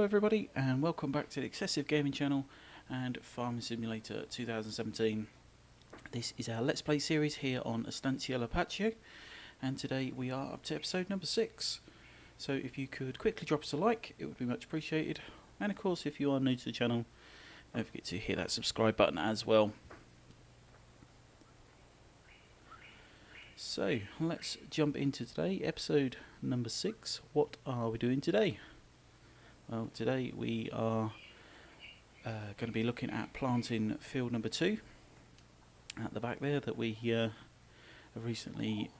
Hello everybody and welcome back to the XsivGaming channel and Farming Simulator 2017. This is our Let's Play series here on Estancia Lapacho, and today we are up to episode number 6. So if you could quickly drop us a like, it would be much appreciated. And of course, if you are new to the channel, don't forget to hit that subscribe button as well. So let's jump into today, episode number 6. What are we doing today? Well, today we are going to be looking at planting field number 2 at the back there that we have recently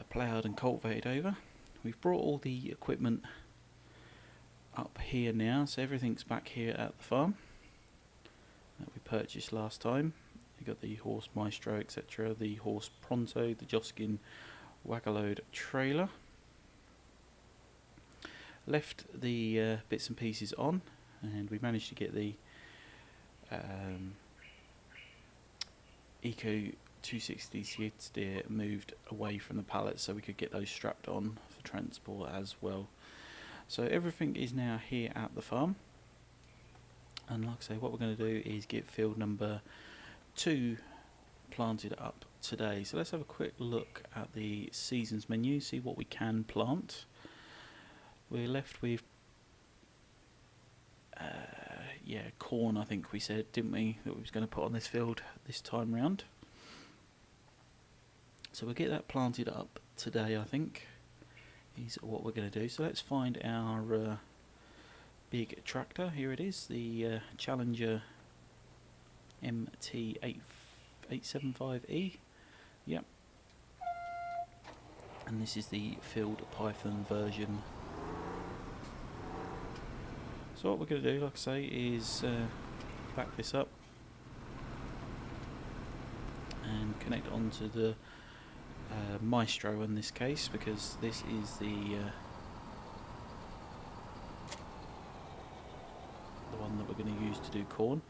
ploughed and cultivated over. We've brought all the equipment up here now, so everything's back here at the farm that we purchased last time. We've got the horse Maestro, etc., the horse Pronto, the Joskin Wagalode trailer. Left the bits and pieces on, and we managed to get the Eco 260 skid steer moved away from the pallets so we could get those strapped on for transport as well. So everything is now here at the farm, and like I say, what we're going to do is get field number 2 planted up today. So let's have a quick look at the seasons menu, see what we can plant. We're left with corn, I think we said, didn't we, that we was going to put on this field this time round. So we'll get that planted up today, I think, is what we're going to do. So let's find our big tractor. Here it is, the Challenger MT875E. Yep. And this is the Field Python version. So what we're going to do, like I say, is back this up and connect onto the Maestro in this case, because this is the one that we're going to use to do corn.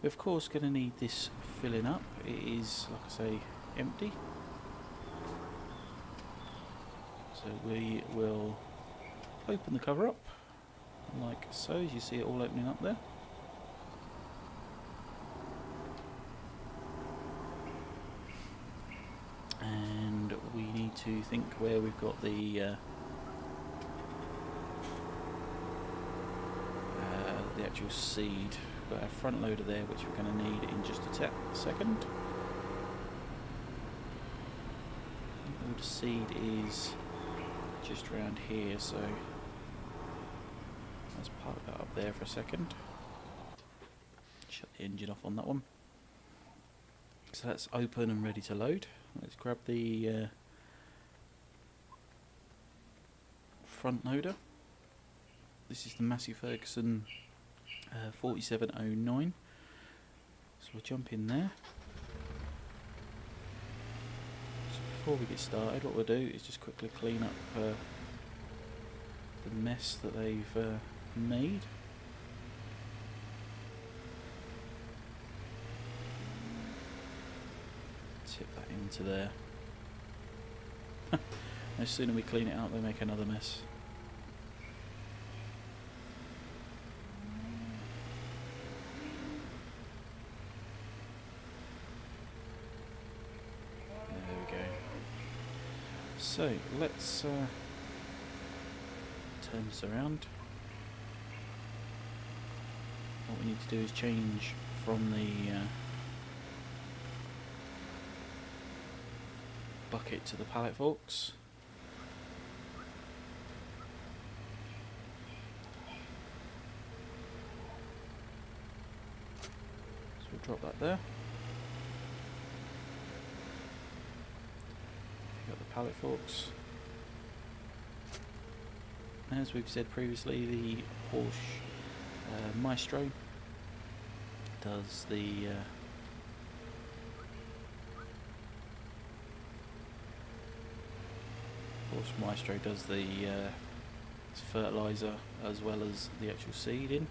We're of course going to need this filling up. It is, like I say, empty. So we will open the cover up, like so, as you see it all opening up there. And we need to think where we've got the actual seed. We've got our front loader there, which we're going to need in just a second. All the seed is just around here, so let's park that up there for a second. Shut the engine off on that one. So that's open and ready to load. Let's grab the front loader. This is the Massey Ferguson 4709. So we'll jump in there. So before we get started, what we'll do is just quickly clean up the mess that they've made. Tip that into there. No sooner we clean it out, they make another mess. There we go. So let's turn this around. What we need to do is change from the bucket to the pallet forks. So we'll drop that there. Got the pallet forks. As we've said previously, the Porsche Maestro does the fertilizer as well as the actual seeding.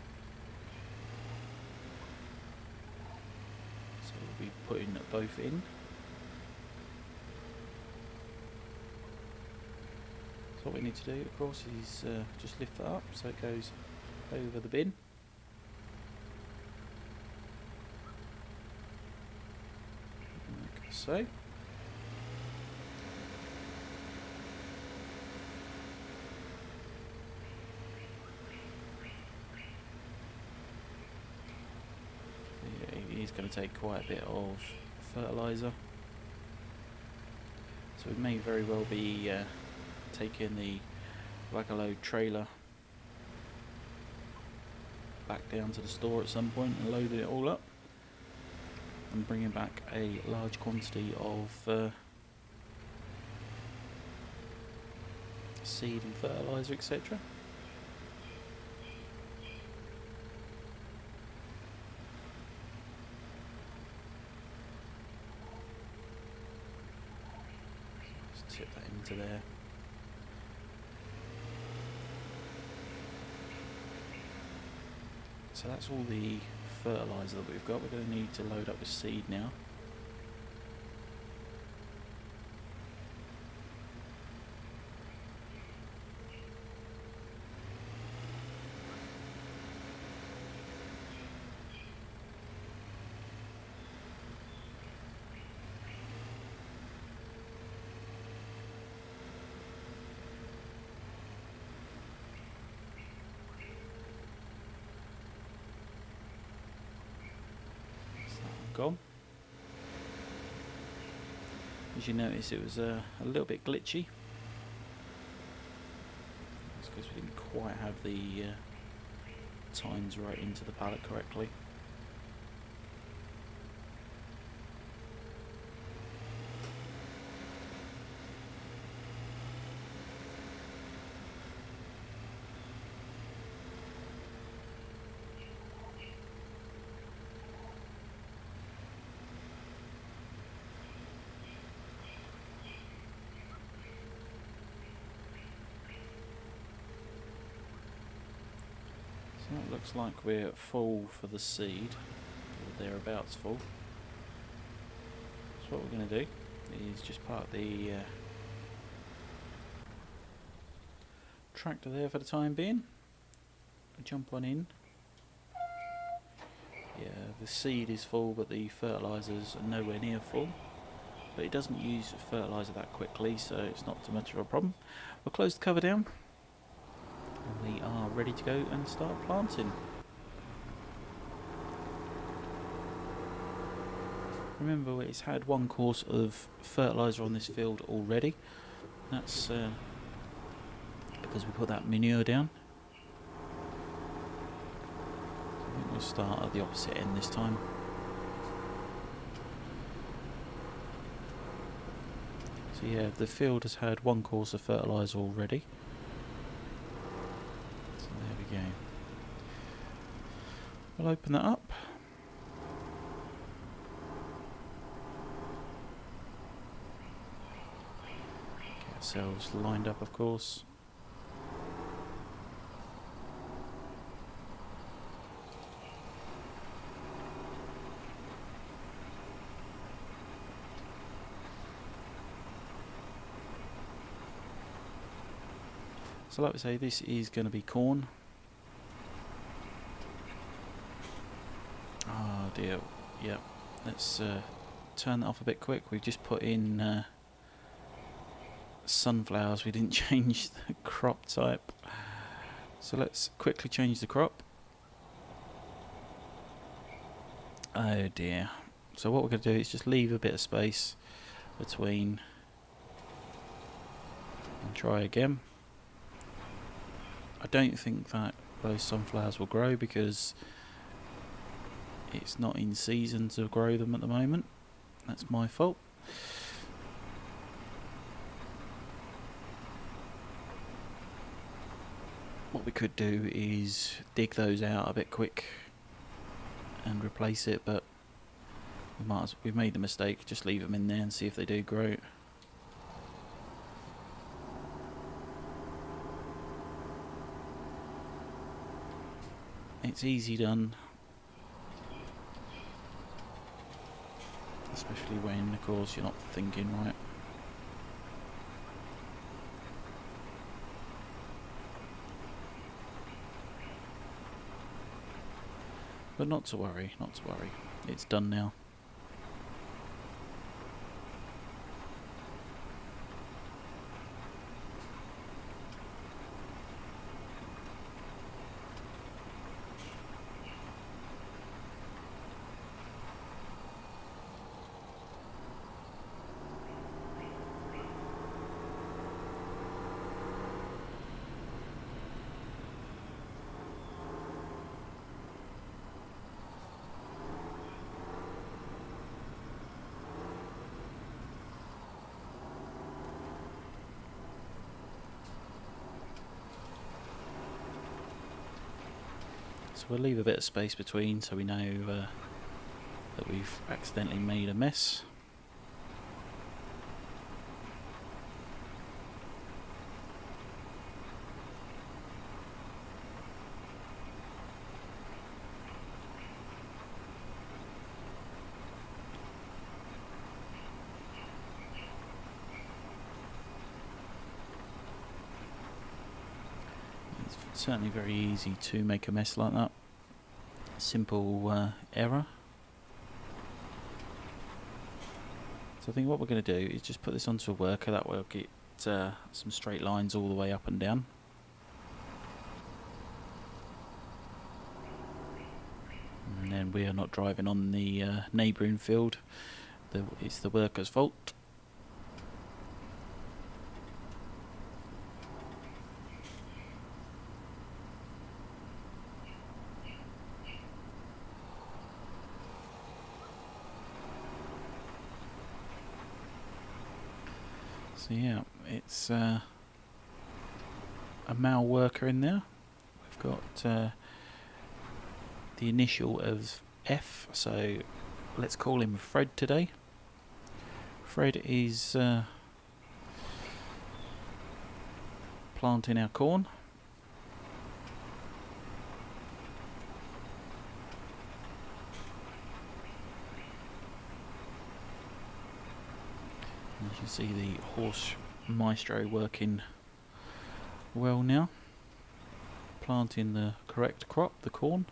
So we'll be putting both in. So what we need to do, of course, is just lift that up so it goes over the bin. Like so. Yeah, it is going to take quite a bit of fertiliser. So we may very well be taking the Wagaload trailer back down to the store at some point and loading it all up and bringing back a large quantity of seed and fertiliser, etc. Just tip that into there. So that's all the fertiliser that we've got. We're going to need to load up with seed now. Gone. As you notice, it was a little bit glitchy. It's because we didn't quite have the tines right into the pallet correctly. So it looks like we're full for the seed, or thereabouts full. So what we're going to do is just park the tractor there for the time being. Jump on in. Yeah, the seed is full, but the fertilisers are nowhere near full. But it doesn't use fertiliser that quickly, so it's not too much of a problem. We'll close the cover down. And we are ready to go and start planting. Remember, it's had one course of fertiliser on this field already. That's because we put that manure down. I think we'll start at the opposite end this time. So yeah, the field has had one course of fertiliser already. So there we go. We'll open that up. Get ourselves lined up, of course. So like we say, this is going to be corn. Oh dear, yep. Let's turn that off a bit quick. We've just put in sunflowers. We didn't change the crop type. So let's quickly change the crop. Oh dear. So what we're going to do is just leave a bit of space between and try again. I don't think that those sunflowers will grow because it's not in season to grow them at the moment. That's my fault. What we could do is dig those out a bit quick and replace it, but we've made the mistake. Just leave them in there and see if they do grow. It's easy done, especially when, of course, you're not thinking right. But not to worry, not to worry. It's done now. So we'll leave a bit of space between so we know that we've accidentally made a mess. It's certainly very easy to make a mess like that. Simple error. So I think what we're going to do is just put this onto a worker, that way we'll get some straight lines all the way up and down. And then we are not driving on the neighbouring field, it's the worker's fault. So yeah, it's a male worker in there. We've got the initial of F, so let's call him Fred today. Fred is planting our corn. As you see, the horse maestro working well now, planting the correct crop, the corn.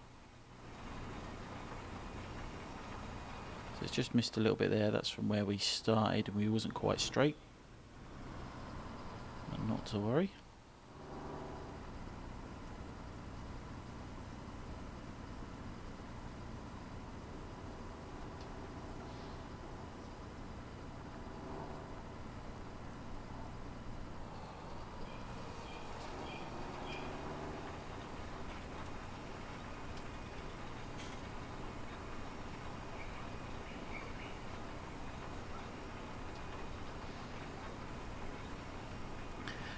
So it's just missed a little bit there, that's from where we started and we wasn't quite straight. But not to worry.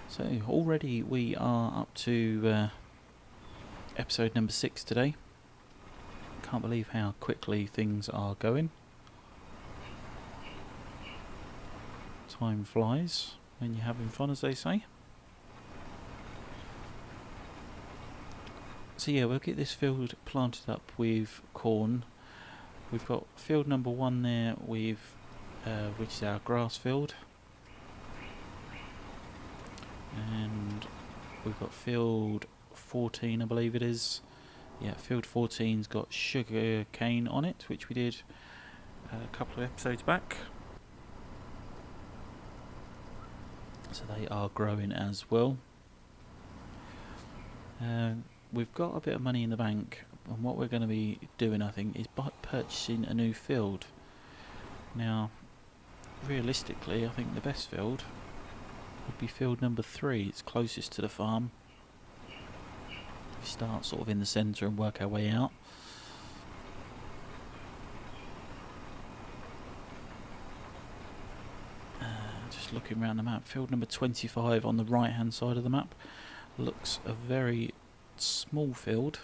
So already we are up to episode number 6 today. Can't believe how quickly things are going. Time flies when you're having fun, as they say. So yeah, we'll get this field planted up with corn. We've got field number 1 there with which is our grass field. And we've got field 14, I believe it is. Yeah, field 14's got sugar cane on it, which we did a couple of episodes back. So they are growing as well. We've got a bit of money in the bank, and what we're going to be doing, I think, is purchasing a new field. Now, realistically, I think the best field would be field number 3. It's closest to the farm. We start sort of in the centre and work our way out. Just looking around the map, field number 25 on the right hand side of the map looks a very small field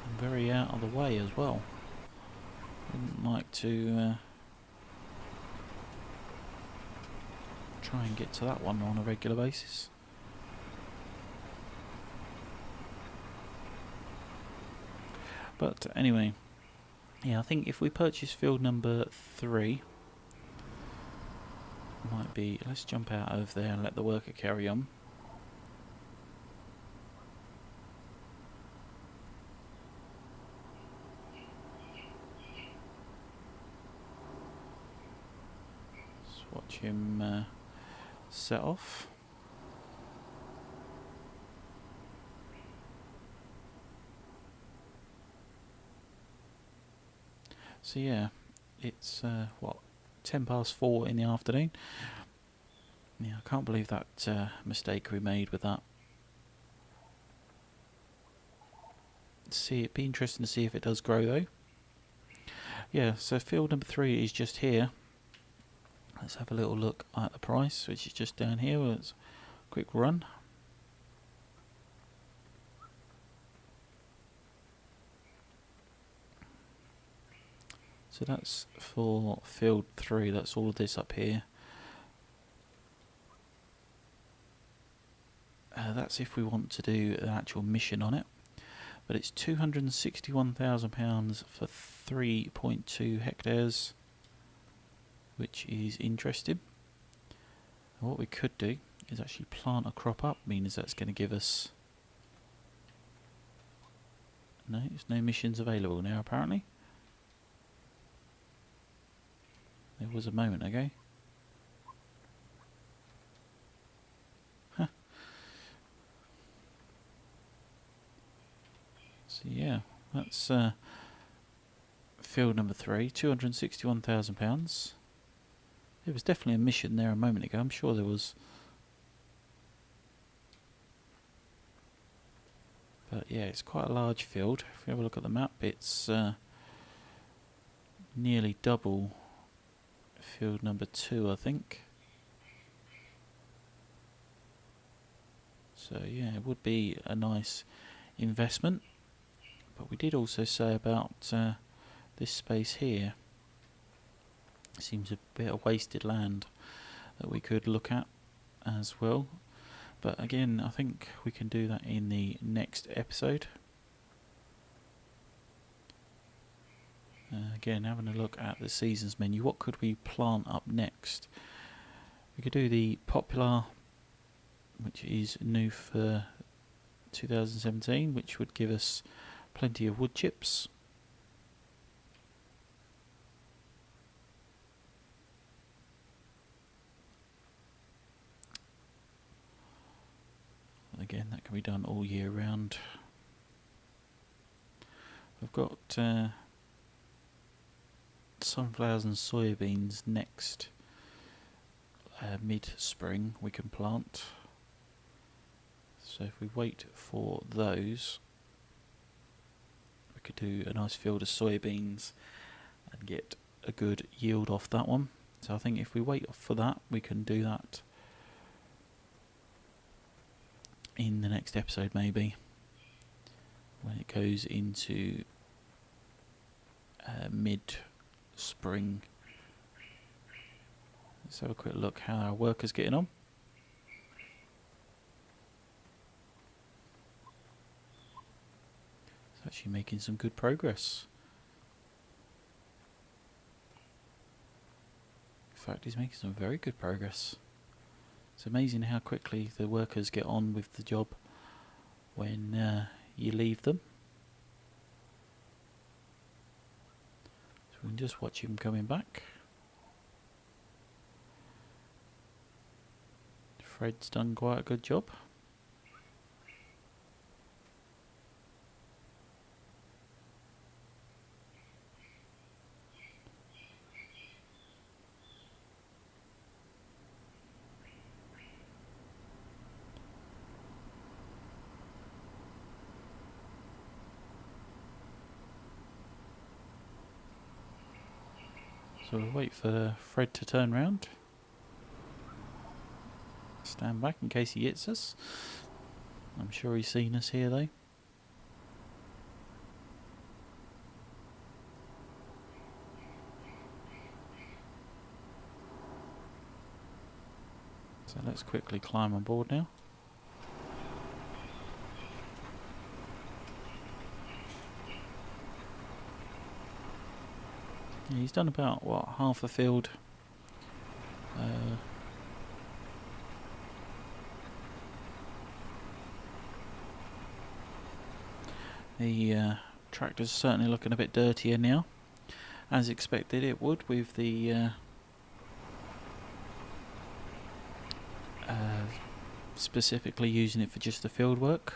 and very out of the way as well. Wouldn't like to try and get to that one on a regular basis. But anyway, yeah, I think if we purchase field number 3, might be, let's jump out of there and let the worker carry on. watch him set off. So yeah, it's what, 4:10 in the afternoon. Yeah, I can't believe that mistake we made with that. See, it'd be interesting to see if it does grow though. Yeah, so field number 3 is just here. Let's have a little look at the price, which is just down here. Let's quick run. So that's for field 3, that's all of this up here. That's if we want to do an actual mission on it. But it's £261,000 for 3.2 hectares, which is interesting. And what we could do is actually plant a crop up, means that's going to give us... No, there's no missions available now apparently. There was a moment ago. Huh. So yeah, that's field number 3, £261,000. There was definitely a mission there a moment ago, I'm sure there was. But yeah, it's quite a large field. If we have a look at the map, it's nearly double field number 2, I think. So yeah, it would be a nice investment. But we did also say about this space here. Seems a bit of wasted land that we could look at as well. But again, I think we can do that in the next episode. Again, having a look at the seasons menu, what could we plant up next? We could do the popular, which is new for 2017, which would give us plenty of wood chips. Again, that can be done all year round. I've got sunflowers and soybeans next mid-spring we can plant. So if we wait for those, we could do a nice field of soybeans and get a good yield off that one. So I think if we wait for that, we can do that in the next episode maybe, when it goes into mid-spring. Let's have a quick look how our workers getting on. It's actually making some good progress. In fact, he's making some very good progress. It's amazing how quickly the workers get on with the job when you leave them. So we can just watch him coming back. Fred's done quite a good job. So we'll wait for Fred to turn round. Stand back in case he hits us. I'm sure he's seen us here though. So let's quickly climb on board now. Yeah, he's done about, what, half a field. The tractor's certainly looking a bit dirtier now. As expected it would with the specifically using it for just the field work.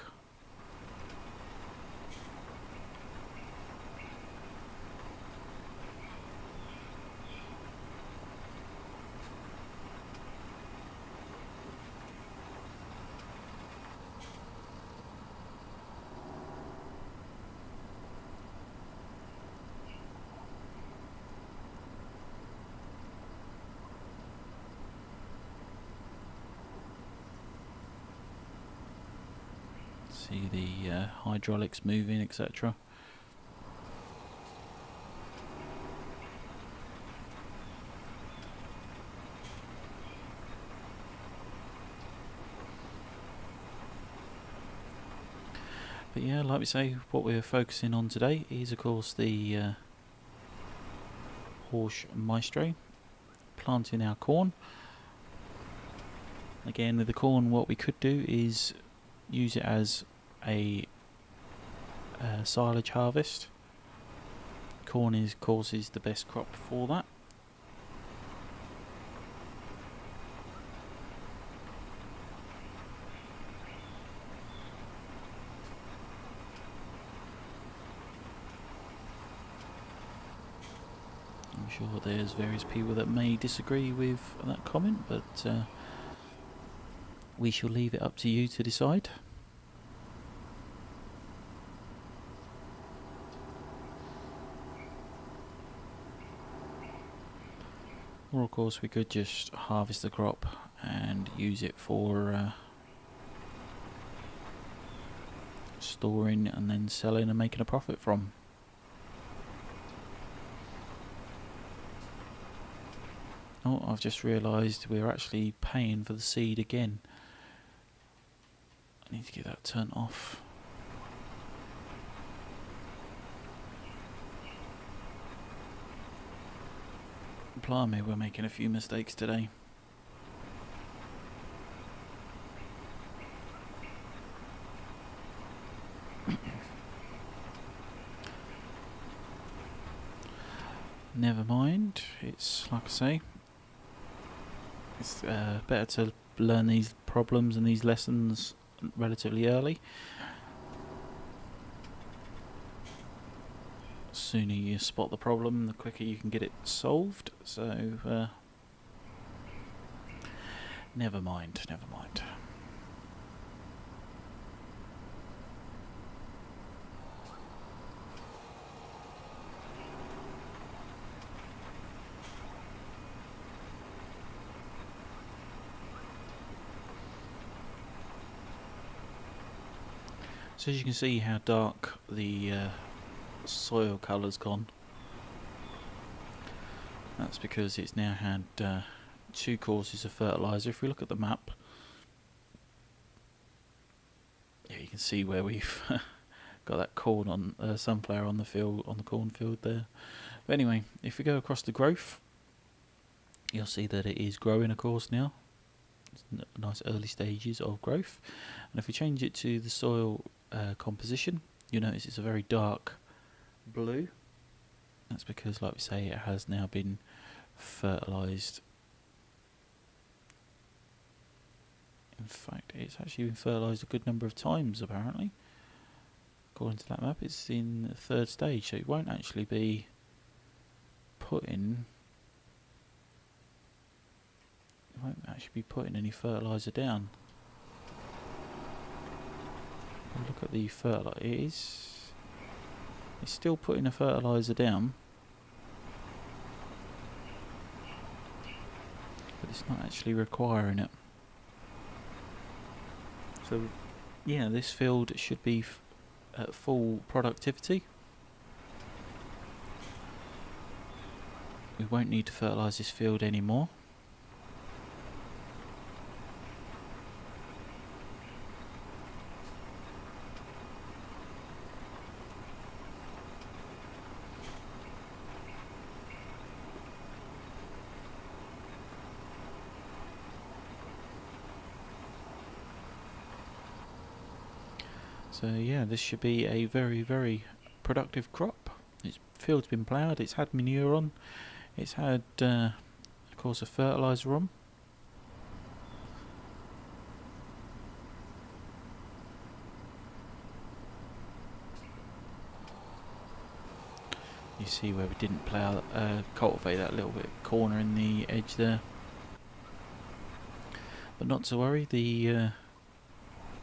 See the hydraulics moving, etc. But yeah, like we say, what we're focusing on today is of course the horse maestro, planting our corn. Again, with the corn, what we could do is use it as a silage harvest. Corn is, of course, is the best crop for that. I'm sure there's various people that may disagree with that comment, but we shall leave it up to you to decide. Or of course we could just harvest the crop and use it for storing and then selling and making a profit from. Oh, I've just realised we're actually paying for the seed again. I need to get that turned off. Blimey, we're making a few mistakes today. Never mind, it's like I say, it's better to learn these problems and these lessons relatively early. The sooner you spot the problem, the quicker you can get it solved. So, never mind, never mind. So as you can see how dark the soil colour's gone. That's because it's now had 2 courses of fertiliser. If we look at the map, yeah, you can see where we've got that corn on sunflower on the field, on the cornfield there. But anyway, if we go across the growth, you'll see that it is growing, of course, now. It's nice early stages of growth. And if we change it to the soil composition, you'll notice it's a very dark blue. That's because, like we say, it has now been fertilised. In fact, it's actually been fertilised a good number of times, apparently. According to that map, it's in the 3rd stage, so it won't actually be putting... It won't actually be putting any fertiliser down. Look at the fertiliser. It's still putting a fertiliser down, but it's not actually requiring it. So, yeah, this field should be at full productivity. We won't need to fertilise this field anymore. So yeah, this should be a very, very productive crop. Its field's been ploughed, it's had manure on, it's had, of course, a fertiliser on. You see where we didn't cultivate that little bit corner in the edge there. But not to worry, the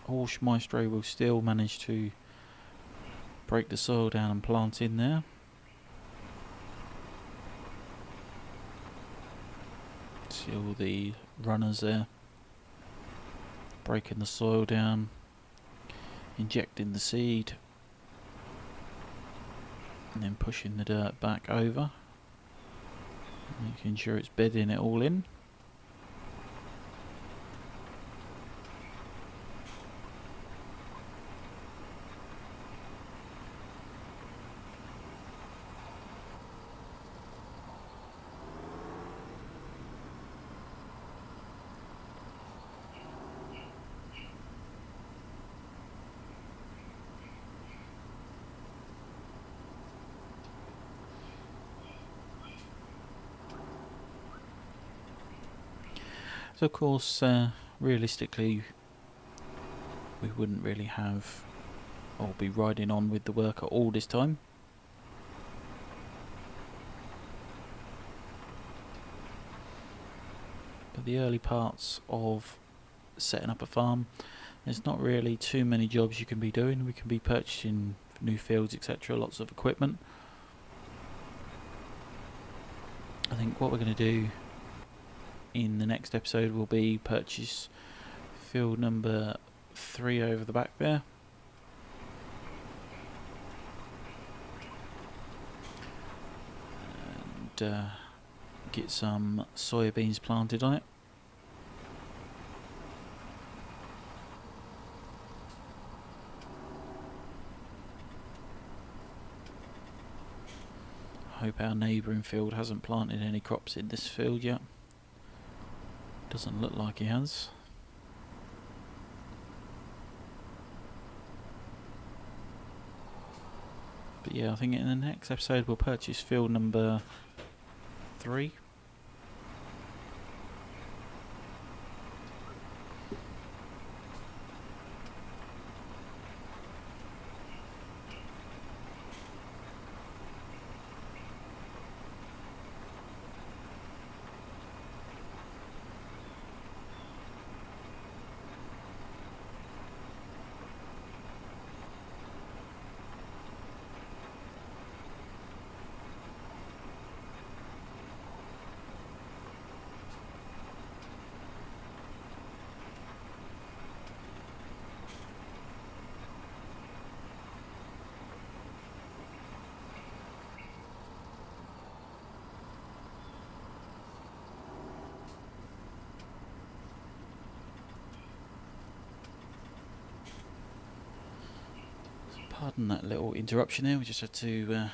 Horse Maestro will still manage to break the soil down and plant in there. See all the runners there, breaking the soil down, injecting the seed, and then pushing the dirt back over, making sure it's bedding it all in. So of course, realistically, we wouldn't really have or be riding on with the work at all this time. But the early parts of setting up a farm, there's not really too many jobs you can be doing. We can be purchasing new fields, etc., lots of equipment. I think what we're going to do in the next episode will be purchase field number 3 over the back there, and get some soybeans planted on it. Hope our neighbouring field hasn't planted any crops in this field yet. Doesn't look like he has. But yeah, I think in the next episode we'll purchase field number 3. Pardon that little interruption there, we just had to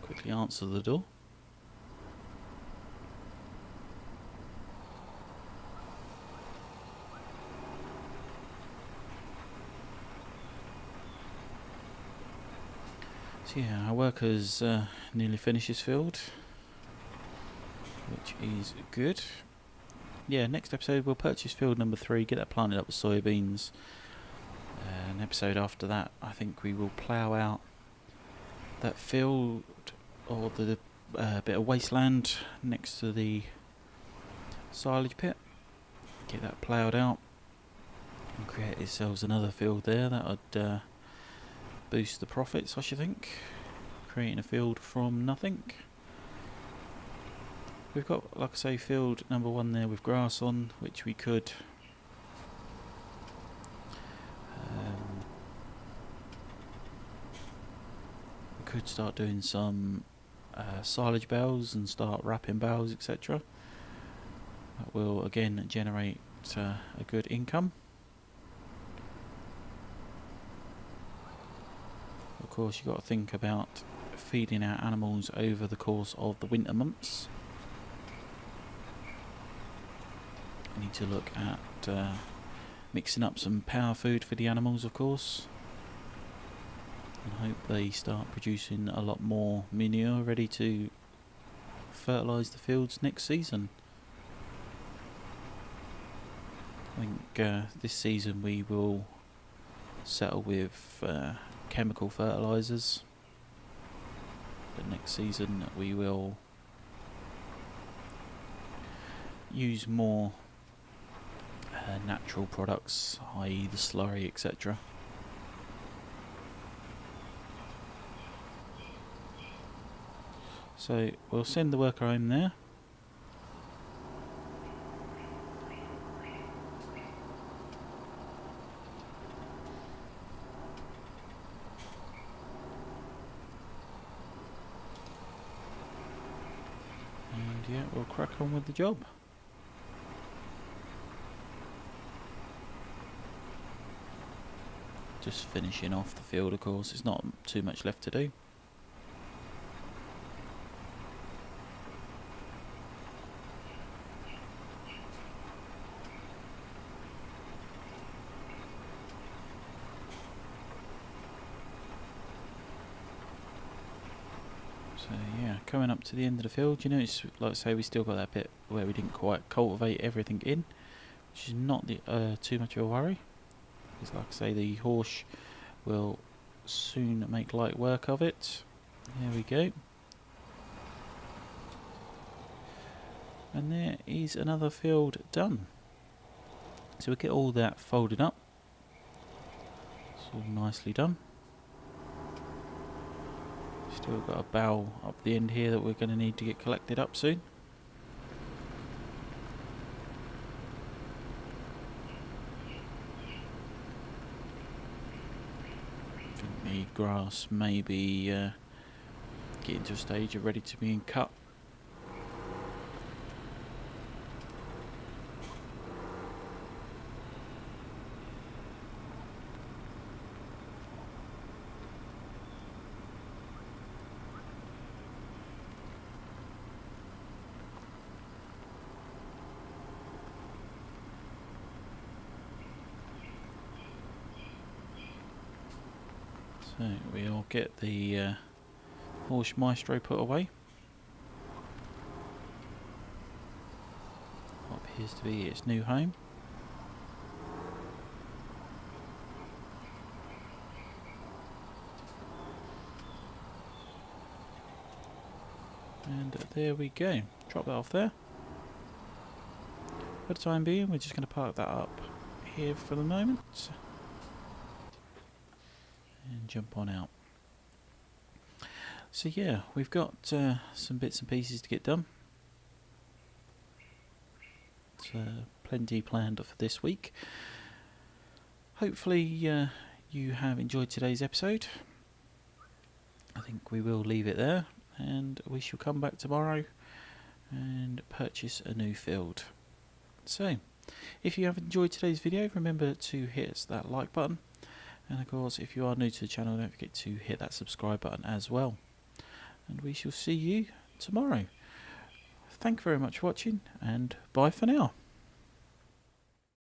quickly answer the door. So yeah, our worker's nearly finished his field, which is good. Yeah, next episode we'll purchase field number 3, get that planted up with soybeans. An episode after that, I think we will plough out that field, or the bit of wasteland next to the silage pit. Get that ploughed out and create ourselves another field there. That would boost the profits, I should think. Creating a field from nothing. We've got, like I say, field number 1 there with grass on, which we could start doing some silage bales and start wrapping bales, etc. That will again generate a good income. Of course, you've got to think about feeding our animals over the course of the winter months. We need to look at mixing up some power food for the animals, of course, and hope they start producing a lot more manure ready to fertilise the fields next season. I think this season we will settle with chemical fertilisers, but next season we will use more natural products, i.e. the slurry, etc. So we'll send the worker home there. And yeah, we'll crack on with the job. Just finishing off the field, of course. There's not too much left to do. So yeah, coming up to the end of the field. You notice, like I say, we still got that bit where we didn't quite cultivate everything in, which is not too much of a worry. Because like I say, the horse will soon make light work of it. There we go. And there is another field done. So we get all that folded up. It's all nicely done. Still got a bowl up the end here that we're going to need to get collected up soon. I think the grass may be getting to a stage of ready to be cut. So we'll get the horse maestro put away. What appears to be its new home. And there we go. Drop that off there. For the time being, we're just going to park that up here for the moment. And jump on out. So yeah, we've got some bits and pieces to get done. So plenty planned for this week. Hopefully you have enjoyed today's episode. I think we will leave it there, and we shall come back tomorrow and purchase a new field. So if you have enjoyed today's video, remember to hit that like button. And of course, if you are new to the channel, don't forget to hit that subscribe button as well. And we shall see you tomorrow. Thank you very much for watching, and bye for now.